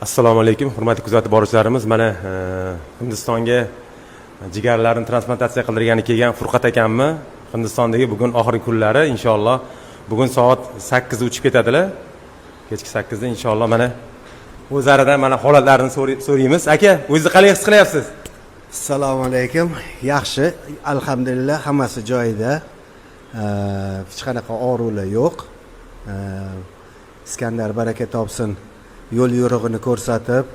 Assalomu alaykum, hurmatli kuzatib boruvchilarimiz. Mana Hindistonga jigarlarini transplantatsiya qildirgani kelgan Furqat akamni Hindistondagi bugun oxirgi kunlari inshaalloh bugun soat 8 da uchib ketadilar. Kechki 8 da inshaalloh mana o'zlaridan mana holatlarini so'raymiz. Aka, o'zingizni qanday his qilyapsiz? Assalomu alaykum. Yaxshi, alhamdulillah, hammasi joyida. Hech qanaqa og'riqlar yo'q. Iskandar baraka topsin. Yo'l yo'rig'ini ko'rsatib,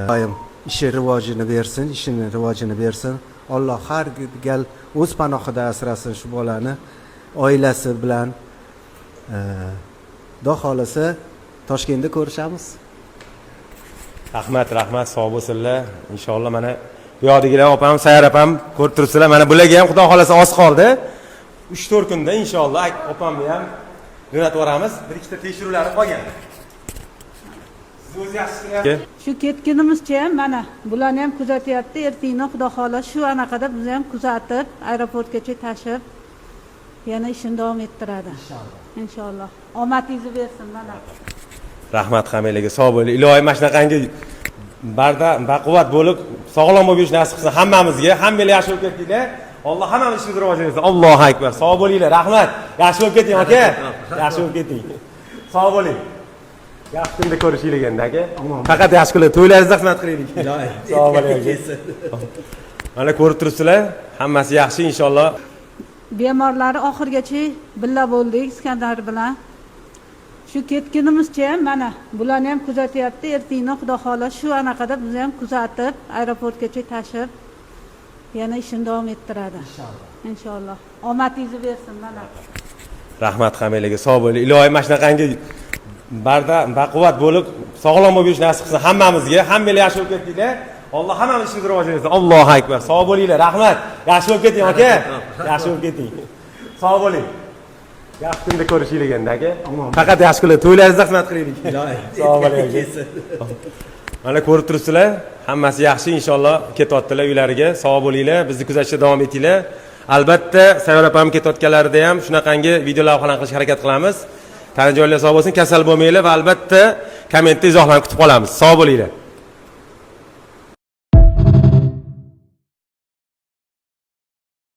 doim ishi rivojini bersin, ishini rivojini bersin. Alloh har gal o'z panohida asrasin shu bolani, oilasi bilan. Xudo xolasa Toshkentda ko'rishamiz. Rahmat, sog' bo'lsinlar. Inshaalloh mana bu yoqdagilar opam, Sayar opam ko'rib turibsizlar. Mana bularga ham Xudo xolasa oz qoldi. 3-4 kunda inshaalloh opamni ham jo'natib yuboramiz. Bir ikkita tekshiruvlari qolgan. Shu ketganimizcha mana bularni ham kuzatyapti. Ertaga Xudo xolos shu anaqada bizni ham kuzatib, aeroportgacha tashib, yana ishini davom ettiradi. Inshaalloh. Omadingizni bersin mana. Rahmat hammalarga, sog' bo'ling. Iloyim mana shunaqangi baquvvat bo'lib, sog'lom bo'lib yurishni nasib qilsin hammamizga. Hammanglar yaxshi bo'lib ketdinglar. Alloh hammamizni ishimizni rivojlantirsin. Allohu akbar. Sog' bo'linglar. Rahmat. Yaxshi bo'lib keting, aka. Yaxshi bo'lib keting. Sog' bo'ling. Yaxshi kunda ko'rishaylik endi, aka. Faqat yaxshi kunlar, to'ylaringizda xizmat qilaylik. Sog' bo'ling. Mana ko'rib turibsizlar, hammasi yaxshi inshaalloh. Bemorlari oxirgacha billa bo'ldik Iskandar bilan. Shu ketganimizcha mana bularni ham kuzatyapti. Ertaga Xudo xolos shu anaqada bizni ham kuzatib, aeroportgacha tashib, yana ishini davom ettiradi. Inshaalloh. Omadingizni bersin mana. Rahmat hammalarga, sog' bo'ling. Iloyim mana shunaqangi baquvvat bo'lib, sog'lom bo'lib yurishni nasib qilsin hammamizga. Hammanglar yaxshi bo'lib ketdinglar. Alloh hammamizni ishimizni rivojlantirsin. Allohu akbar. Sog' bo'linglar. Rahmat. Yaxshi bo'lib keting, aka. Yaxshi bo'lib keting. Sog' bo'ling. Yaxshi kunda ko'rishaylik endi, aka. Faqat yaxshi kunlar, to'ylaringizda xizmat qilaylik. Sog' bo'ling. Mana ko'rib turibsizlar, hammasi yaxshi inshaalloh ketyaptilar uylariga. Sog' bo'linglar, bizni kuzatishda davom etinglar. Albatta, Sayyor opam ketayotganlarida ham shunaqangi video lavhalar qilishga harakat qilamiz. Tana joylar sog' bo'lsin, kasal bo'lmanglar va albatta kommentda izohlarni kutib qolamiz. Sog' bo'linglar.